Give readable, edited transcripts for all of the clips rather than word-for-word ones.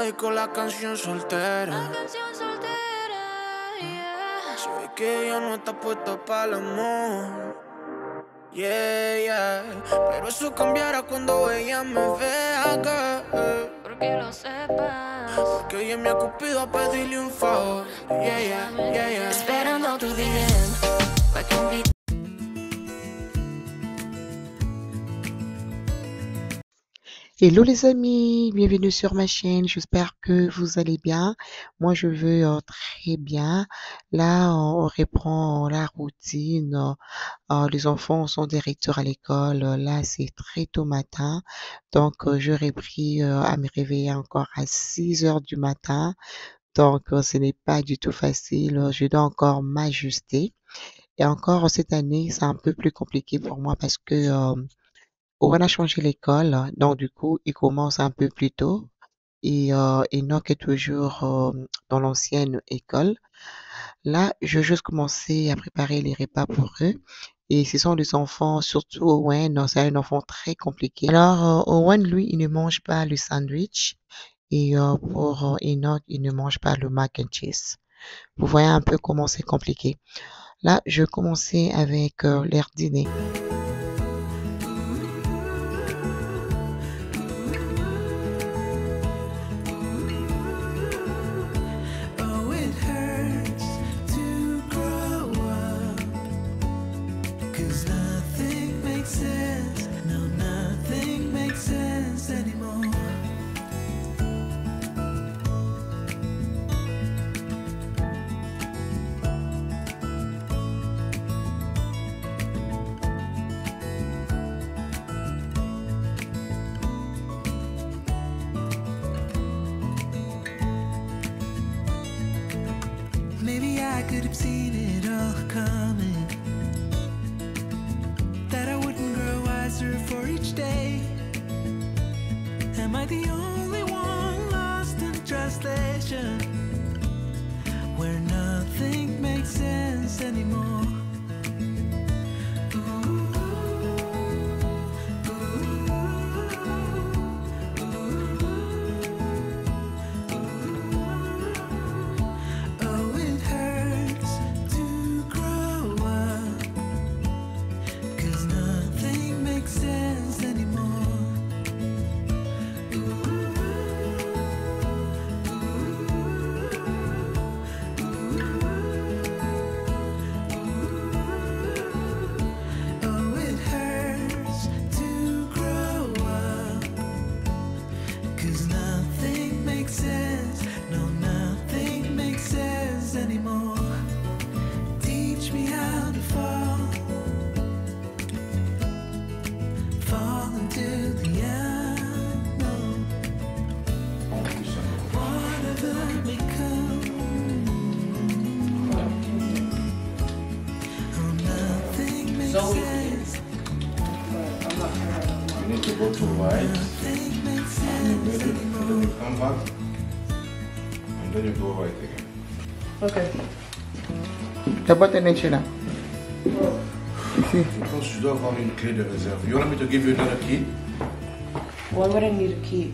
disco la canción soltera. Se ve que ella no está puesta para el amor. Yeah, yeah. Pero eso cambiará cuando ella me vea, girl. Porque lo sepas. Porque ella me ha cupido a pedirle un favor. Yeah, yeah, yeah, yeah. Esperando tu DM pa' que invite. Hello les amis, bienvenue sur ma chaîne, j'espère que vous allez bien. Moi je vais très bien. Là on reprend la routine. Les enfants sont des retours à l'école. Là c'est très tôt matin. Donc j'aurais pris à me réveiller encore à 6 heures du matin. Donc ce n'est pas du tout facile. Je dois encore m'ajuster. Et encore cette année c'est un peu plus compliqué pour moi parce que on a changé l'école, donc du coup, il commence un peu plus tôt et Enoch est toujours dans l'ancienne école. Là, je vais juste commencer à préparer les repas pour eux. Et ce sont des enfants, surtout Owen, c'est un enfant très compliqué. Alors, Owen, lui, il ne mange pas le sandwich. Et pour Enoch, il ne mange pas le mac and cheese. Vous voyez un peu comment c'est compliqué. Là, je vais commencer avec leur dîner. Maybe I could have seen it all coming, that I wouldn't grow wiser for each day. Am I the only one lost in translation, where nothing makes sense anymore? You need to go to white, and then you come back, and then you go white again. Ok. T'as pas ta nature là. Ici. Je pense que tu dois avoir une clé de réserve. You want me to give you another key? Why would I need a key?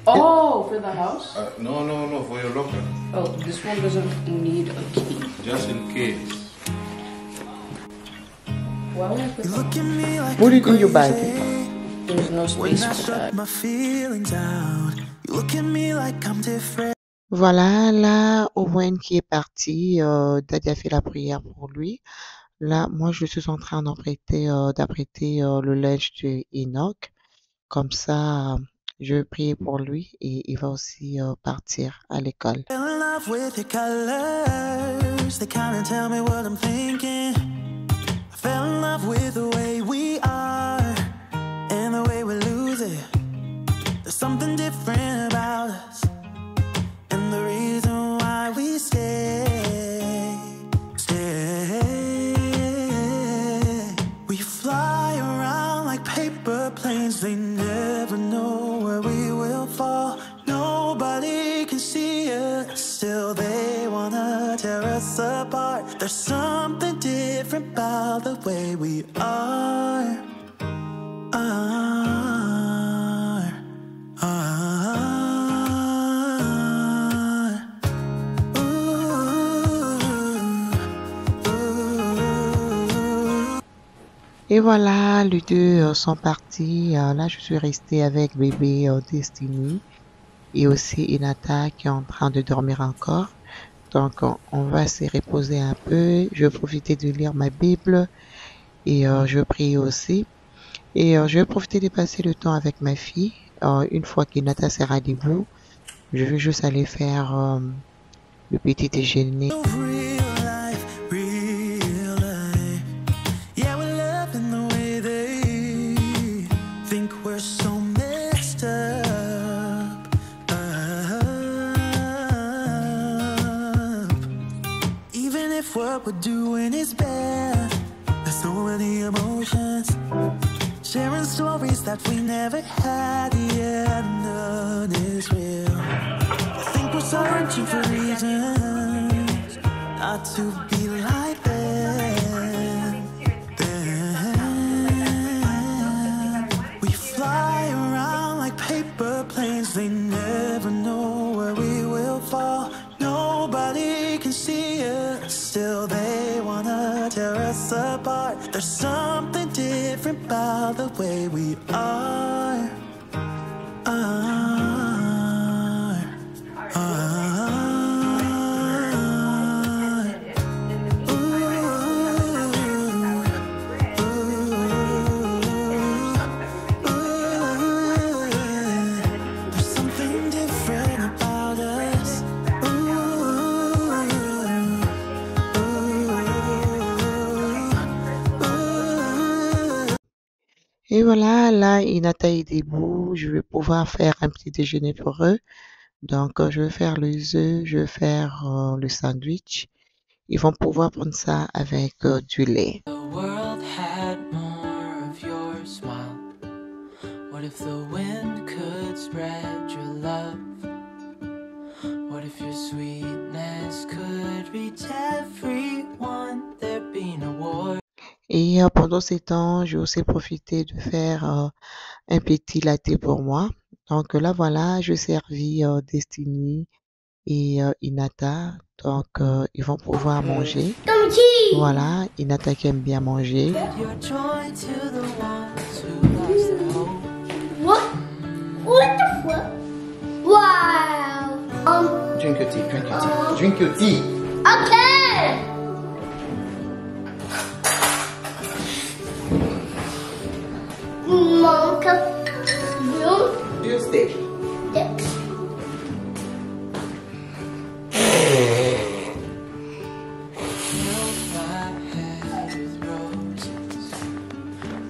Oh, for the house? No, for your locker. Oh, this one doesn't need a key. Just in case. Why would I put that? Look at me like What do you think you buy? There's no when space I for shut that. my feelings out. You look at me like I'm different. Voilà, là, Owen qui est parti, Daddy a fait la prière pour lui. Là, moi, je suis en train d'apprêter le linge de Enoch. Comme ça, je vais prier pour lui et il va aussi partir à l'école. Fell in love with your colors. They kinda tell me what I'm thinking. I fell in love with the way we are and the way we lose it. There's something different about us, and the reason why we stay. We fly around like paper planes. They never know where we will fall. Nobody can see us. Still they wanna tear us apart. There's something different about the way we are. Et voilà, les deux sont partis. Là, je suis restée avec bébé Destiny et aussi Inata qui est en train de dormir encore. Donc, on va se reposer un peu. Je vais profiter de lire ma Bible et je vais prier aussi. Et je vais profiter de passer le temps avec ma fille. Une fois qu'Inata sera debout, je vais juste aller faire le petit déjeuner. Real life, real life. Yeah, we're loving the way they think we're so messed up. Even if what we're doing is bad, there's so many emotions. Sharing stories that we never had, yeah, none is real. I think we're searching for reasons not to be like them. We fly around like paper planes, they never know where we will fall. Nobody can see us, still they wanna tear us apart. There's something different about the way we are. There's something different about us. Et voilà, là, Inata est debout. Je vais pouvoir faire un petit déjeuner pour eux. Donc, je vais faire les œufs, je vais faire le sandwich. Ils vont pouvoir prendre ça avec du lait. The world had more of your smile. What if the wind could spread your love? What if your sweetness could reach everyone? There'd be no war. Et pendant ces temps, j'ai aussi profité de faire un petit latte pour moi. Donc là, voilà, je servis Destiny et Inata. Donc, ils vont pouvoir manger. Voilà, Inata qui aime bien manger. Your joy to the ones who lost their hope. What? What the fuck? Wow. Drink your tea, drink your tea. Drink your tea. Okay. Mom, Do you stay? Fill my head with roses.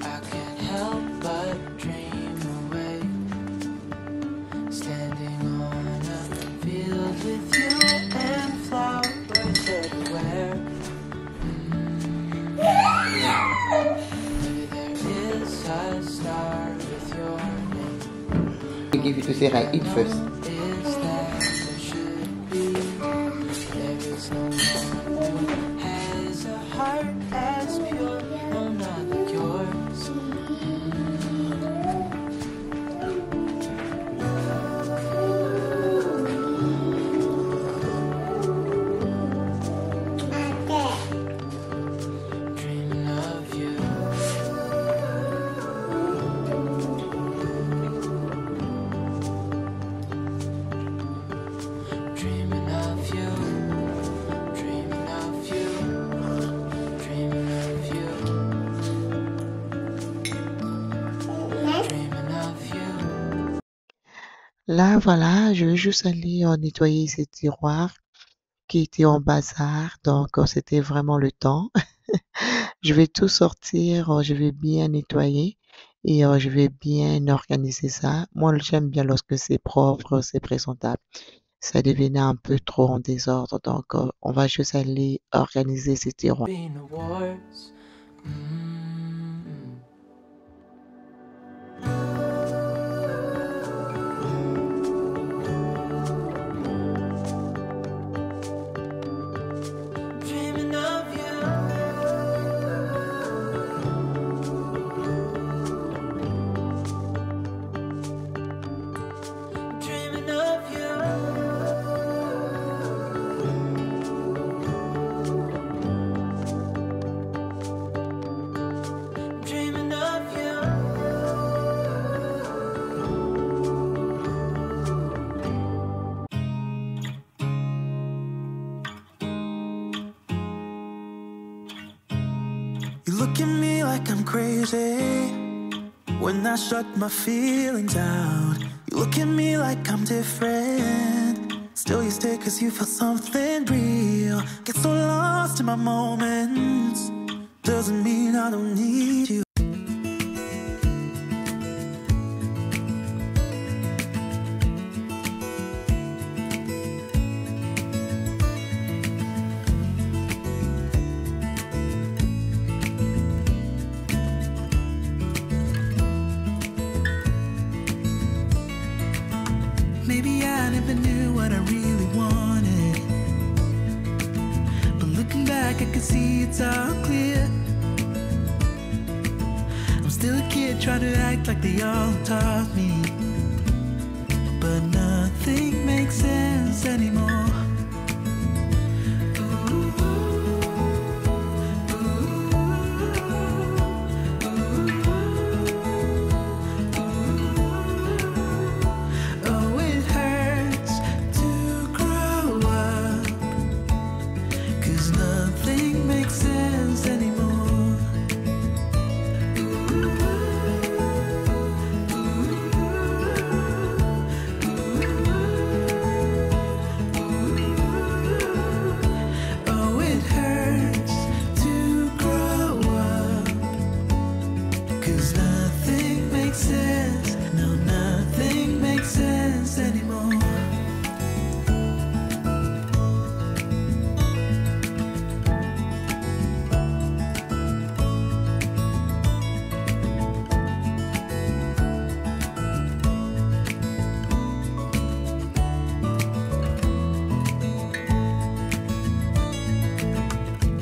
I can't help but dream away. Standing on a field with you and flowers everywhere. Maybe there is a star with your name. I give it to Sarah. Eat first. Is that there should be? There is no one who has a heart as pure, no, not like yours. Dreaming of you. Dreaming of you. Dreaming of you. Dreaming of you. Dreaming of you. Là, voilà, je vais juste aller nettoyer ces tiroirs qui étaient en bazar. Donc, c'était vraiment le temps. Je vais tout sortir, je vais bien nettoyer et je vais bien organiser ça. Moi, j'aime bien lorsque c'est propre, c'est présentable. Ça devenait un peu trop en désordre, donc on va juste aller organiser ces tiroirs. Been awards. Dreaming of you. Dreaming of you. You look at me like I'm crazy when I shut my feelings out. You look at me like I'm different, still you stay cause you feel something real. Get so lost in my moments, doesn't mean I don't need you. Maybe I never knew what I really wanted, but looking back I can see it's all clear. I'm still a kid trying to act like they all taught me, but nothing makes sense anymore.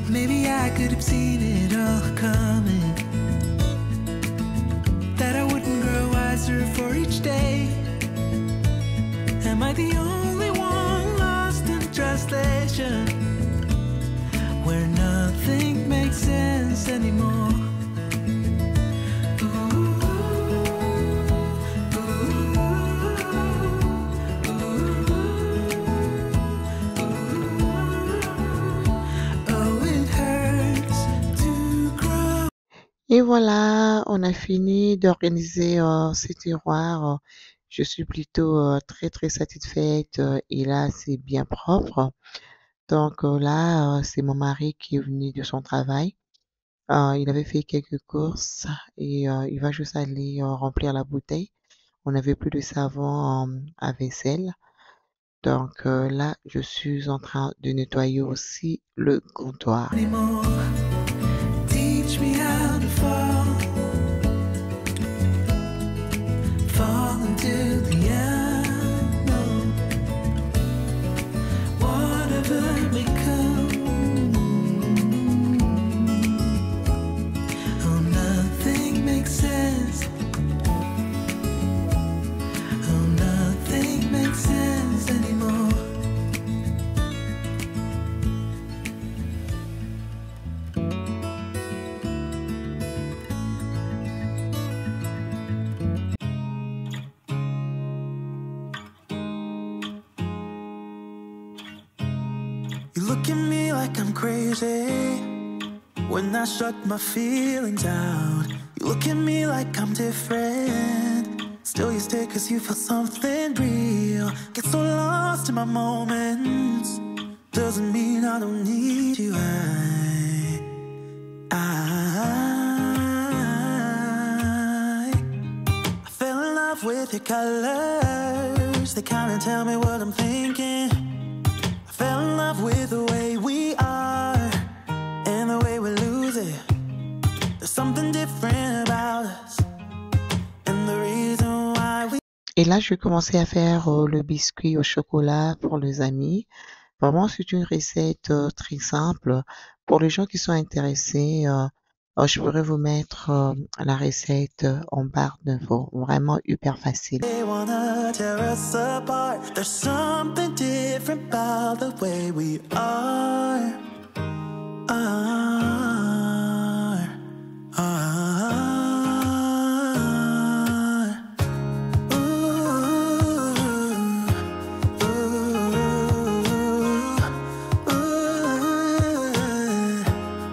Maybe I could have seen it all coming, that I wouldn't grow wiser for each day. Am I the only one lost in translation, where nothing makes sense anymore? Et voilà, on a fini d'organiser ces tiroirs. Je suis plutôt très très satisfaite et là c'est bien propre. Donc là c'est mon mari qui est venu de son travail. Il avait fait quelques courses et il va juste aller remplir la bouteille. On n'avait plus de savon à vaisselle. Donc là je suis en train de nettoyer aussi le comptoir. Teach me how to fall into the unknown. Whatever may come, oh, nothing makes sense. Oh, nothing makes sense anymore. You look at me like I'm crazy when I shut my feelings out. You look at me like I'm different, still you stay cause you feel something real. Get so lost in my moments, doesn't mean I don't need you. I fell in love with your colors, they kinda tell me what I'm thinking. I fell in love with the way we are and the way we lose it. There's something different about us and the reason why we. Et là, je vais commencer à faire le biscuit au chocolat pour les amis. Vraiment, c'est une recette très simple. Pour les gens qui sont intéressés, je pourrais vous mettre la recette en barre d'infos. Vraiment hyper facile. They wanna tear us apart. There's something different about the way we are.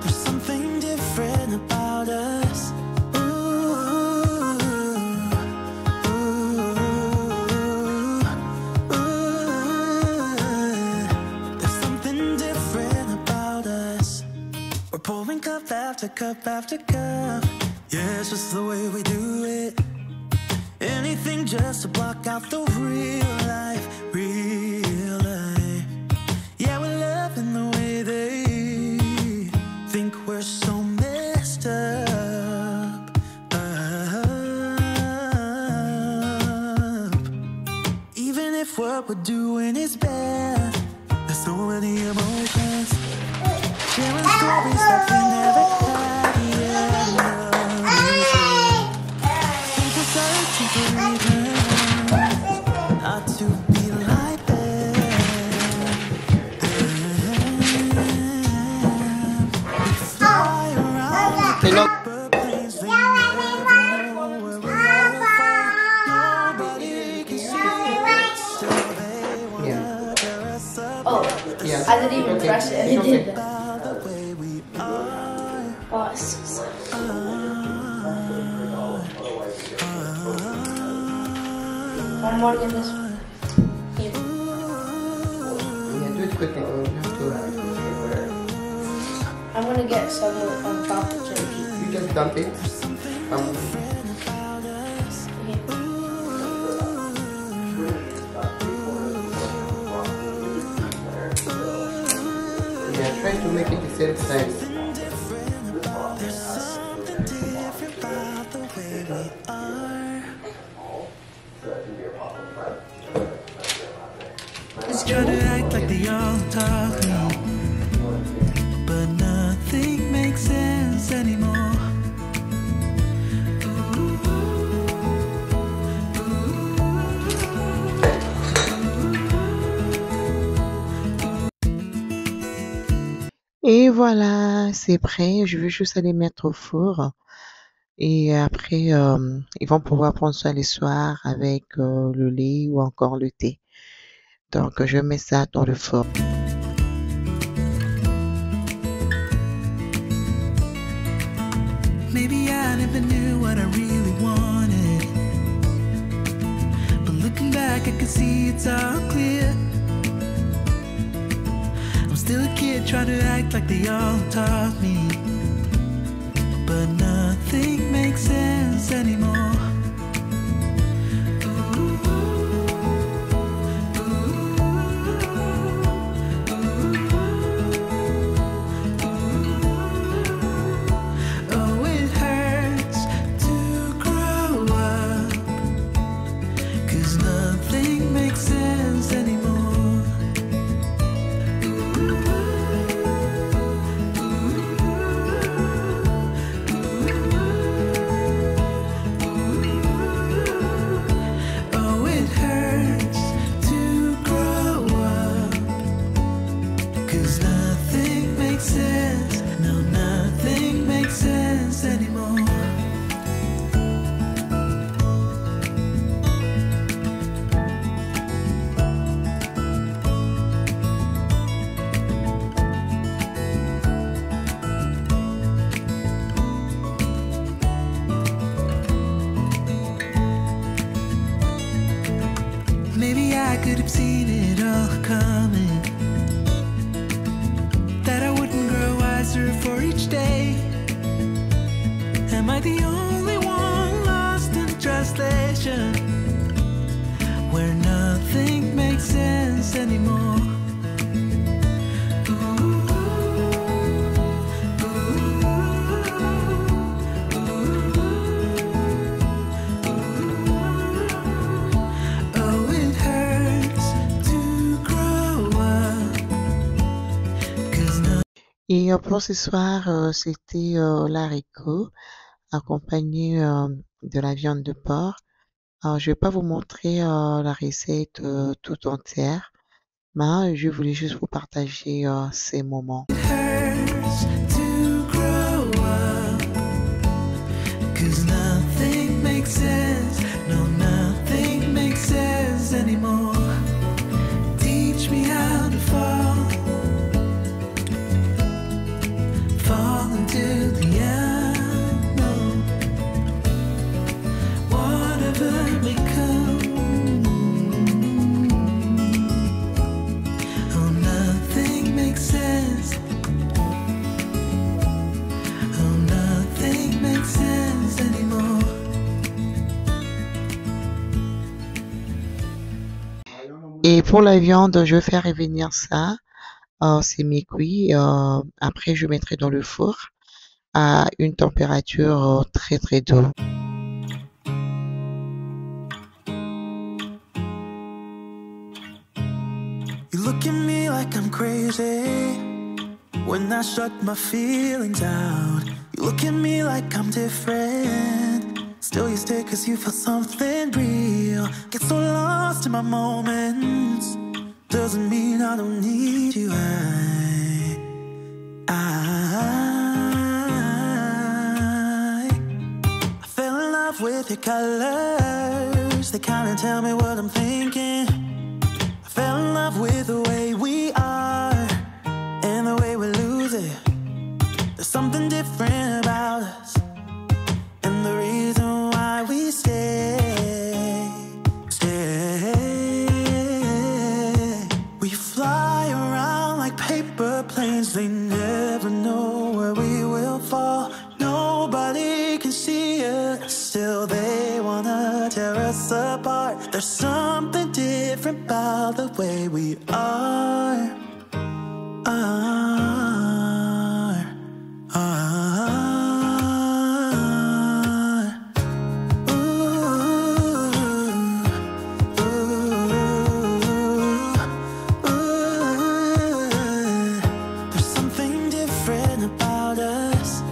There's something different about after cup after cup. Yeah, it's just the way we do it. Anything just to block out the real life, real life. Yeah, we're loving the way they think we're so messed up, Even if what we're doing is bad, there's so many emotions. Sharing stories that we never had, People searching for reasons not to be like them. We fly around like paper planes, they never know where we will fall. Nobody can see it, still they wanna tear us up. Oh, I didn't even press it and it did that. The way we are. Oh, it's so sad. One more than this one. Here. Yeah, do it quickly. I'm gonna get some on top of it. You just dump it. Yeah, try to make it the same size. Try to act like they all talk me, but nothing makes sense anymore. Et voilà, c'est prêt. Je vais juste aller mettre au four. Et après, ils vont pouvoir prendre ça les soirs avec le lait ou encore le thé. Donc, je mets ça dans le four. Maybe I never knew what I really wanted, but looking back I can see it's all clear. I'm still a kid trying to act like they all taught me, but nothing makes sense anymore. Oh, it hurts to grow up, 'cause nothing makes sense anymore. Oh, it hurts to grow up, 'cause nothing makes sense. No, nothing makes sense anymore. Maybe I could have seen it all coming, that I wouldn't grow wiser for each day. Am I the only one lost in translation, where nothing makes sense anymore? Oh, it hurts to grow up, 'cause Et pour ce soir, c'était l'haricot accompagné de la viande de porc. Alors, je vais pas vous montrer la recette tout entière, mais je voulais juste vous partager ces moments. hurts to grow up, 'cause nothing makes sense. No, nothing makes sense anymore. Teach me how to fall into the unknown. Whatever may come. Oh, nothing makes sense. Oh, Pour la viande, je vais faire revenir ça. C'est mi-cuit. Après, je mettrai dans le four à une température très très douce. You look at me like I'm crazy when I shut my feelings out. You look at me like I'm different. Still you stay cause you feel something real. Get so lost in my moments. Doesn't mean I don't need you. I fell in love with your colors. They kinda tell me what I'm thinking. I fell in love with the way we are and the way we lose it. There's something different about us, and the reason why we stay. We fly around like paper planes. They never know where we will fall. Nobody can see us, still they wanna tear us apart. There's something different about the way we are. There's something different about us.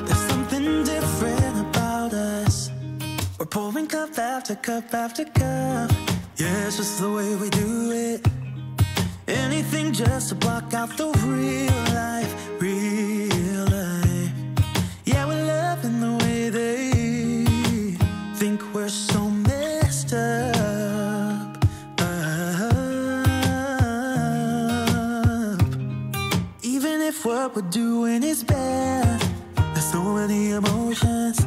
There's something different about us. We're pouring cup after cup after cup. Yeah, it's just the way we do it. Anything just to block out the real life, real life. Yeah, we're loving the way they think we're so messed up. Even if what we're doing is bad, there's so many emotions.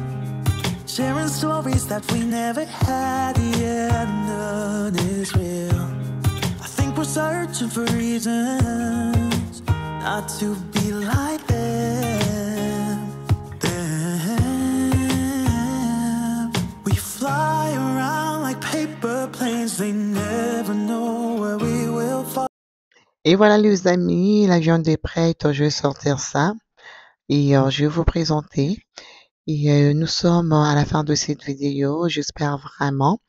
Sharing stories that we never had, yeah, none is real. I think we're searching for reasons not to be like them. We fly around like paper planes. They never know where we will fall. Et voilà les amis, la viande est prête. Je vais sortir ça et je vais vous présenter. Et nous sommes à la fin de cette vidéo. J'espère vraiment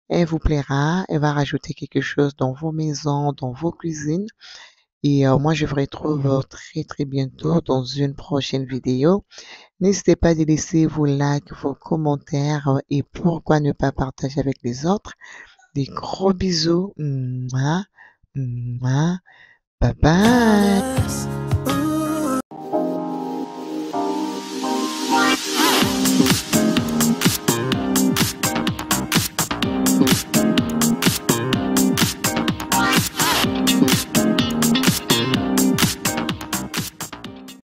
elle vous plaira. Elle va rajouter quelque chose dans vos maisons, dans vos cuisines. Et moi, je vous retrouve très très bientôt dans une prochaine vidéo. N'hésitez pas à laisser vos likes, vos commentaires et pourquoi ne pas partager avec les autres. Des gros bisous. Mouah, mouah. Bye bye.